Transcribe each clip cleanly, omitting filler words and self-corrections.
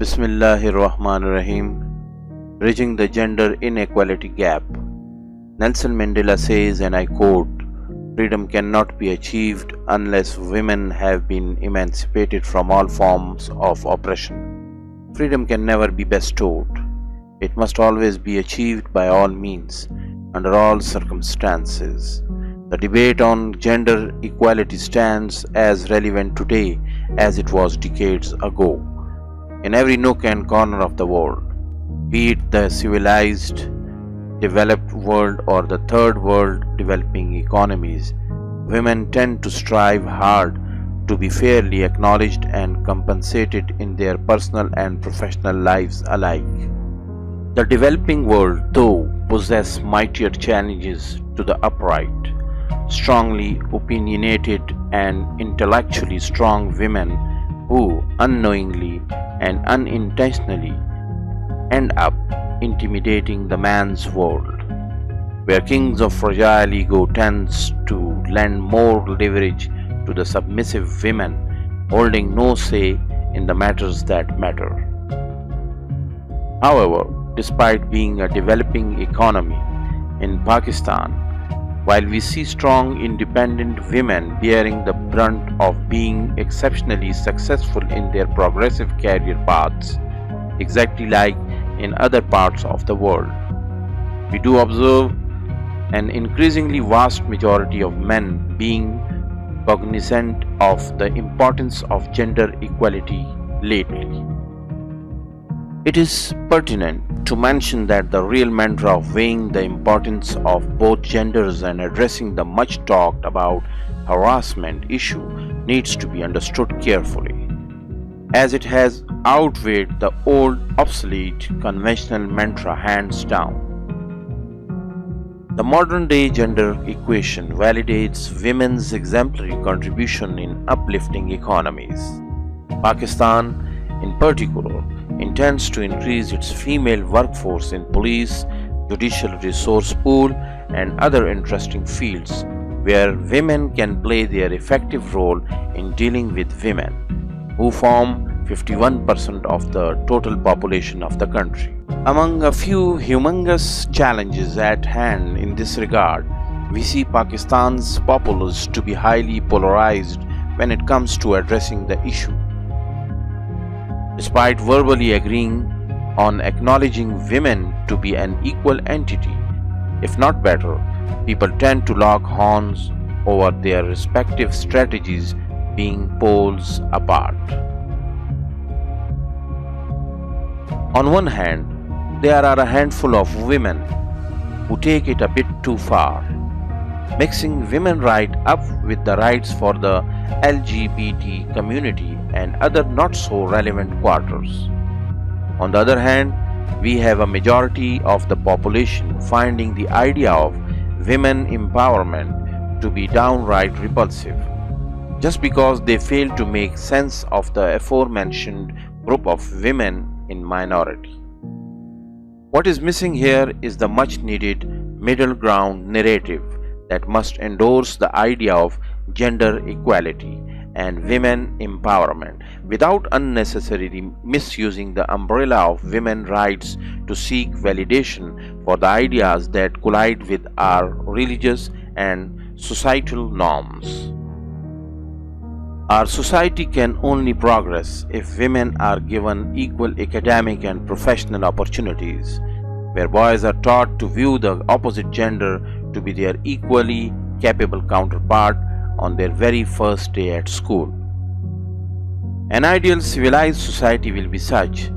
Bismillahirrahmanirrahim. Bridging the gender inequality gap. Nelson Mandela says, and I quote, "Freedom cannot be achieved unless women have been emancipated from all forms of oppression. Freedom can never be bestowed. It must always be achieved by all means, under all circumstances." The debate on gender equality stands as relevant today as it was decades ago. In every nook and corner of the world, be it the civilized, developed world or the third world developing economies, women tend to strive hard to be fairly acknowledged and compensated in their personal and professional lives alike. The developing world, though, possess mightier challenges to the upright, strongly opinionated and intellectually strong women who unknowingly and unintentionally end up intimidating the man's world, where kings of fragile ego tends to lend more leverage to the submissive women holding no say in the matters that matter. However, despite being a developing economy in Pakistan, while we see strong independent women bearing the brunt of being exceptionally successful in their progressive career paths, exactly like in other parts of the world, we do observe an increasingly vast majority of men being cognizant of the importance of gender equality lately. It is pertinent to mention that the real mantra of weighing the importance of both genders and addressing the much talked about harassment issue needs to be understood carefully, as it has outweighed the old obsolete conventional mantra hands down. The modern day gender equation validates women's exemplary contribution in uplifting economies. Pakistan, in particular, intends to increase its female workforce in police, judicial resource pool, and other interesting fields where women can play their effective role in dealing with women, who form 51% of the total population of the country. Among a few humongous challenges at hand in this regard, we see Pakistan's populace to be highly polarized when it comes to addressing the issue. Despite verbally agreeing on acknowledging women to be an equal entity, if not better, people tend to lock horns over their respective strategies being poles apart. On one hand, there are a handful of women who take it a bit too far, mixing women rights up with the rights for the LGBT community and other not so relevant quarters. On the other hand, we have a majority of the population finding the idea of women empowerment to be downright repulsive, just because they fail to make sense of the aforementioned group of women in minority. What is missing here is the much needed middle ground narrative that must endorse the idea of gender equality and women empowerment without unnecessarily misusing the umbrella of women's rights to seek validation for the ideas that collide with our religious and societal norms. Our society can only progress if women are given equal academic and professional opportunities, where boys are taught to view the opposite gender to be their equally capable counterpart on their very first day at school. An ideal civilized society will be such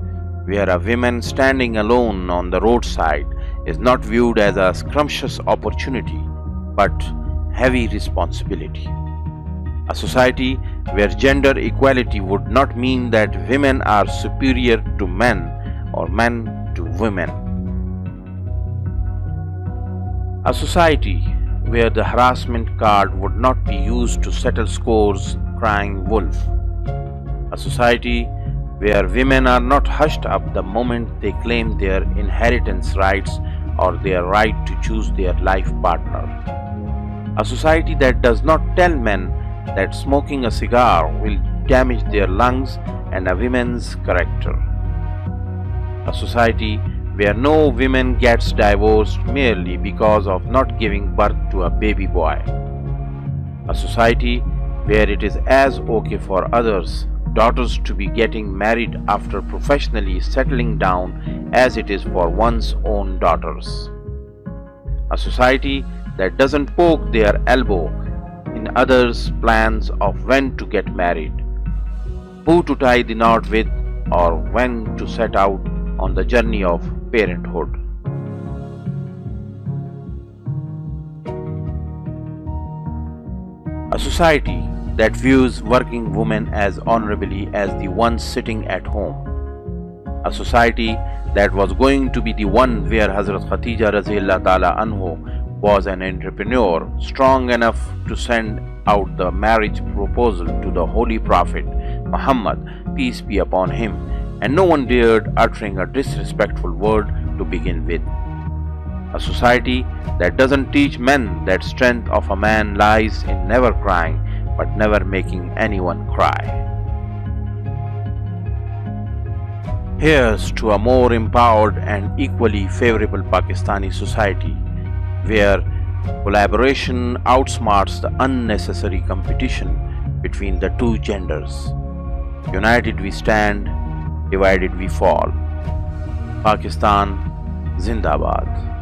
where a woman standing alone on the roadside is not viewed as a scrumptious opportunity but heavy responsibility. A society where gender equality would not mean that women are superior to men or men to women. A society where the harassment card would not be used to settle scores crying wolf. A society where women are not hushed up the moment they claim their inheritance rights or their right to choose their life partner. A society that does not tell men that smoking a cigar will damage their lungs and a woman's character. A society where no woman gets divorced merely because of not giving birth to a baby boy. A society where it is as okay for others' daughters to be getting married after professionally settling down as it is for one's own daughters. A society that doesn't poke their elbow in others' plans of when to get married, who to tie the knot with, or when to set out on the journey of parenthood. A society that views working women as honorably as the ones sitting at home. A society that was going to be the one where Hazrat Khatija Raziyallahu Ta'ala Anhu was an entrepreneur strong enough to send out the marriage proposal to the Holy Prophet Muhammad, peace be upon him, and no one dared uttering a disrespectful word to begin with. A society that doesn't teach men that strength of a man lies in never crying but never making anyone cry. Here's to a more empowered and equally favorable Pakistani society, where collaboration outsmarts the unnecessary competition between the two genders. United we stand, divided we fall. Pakistan Zindabad.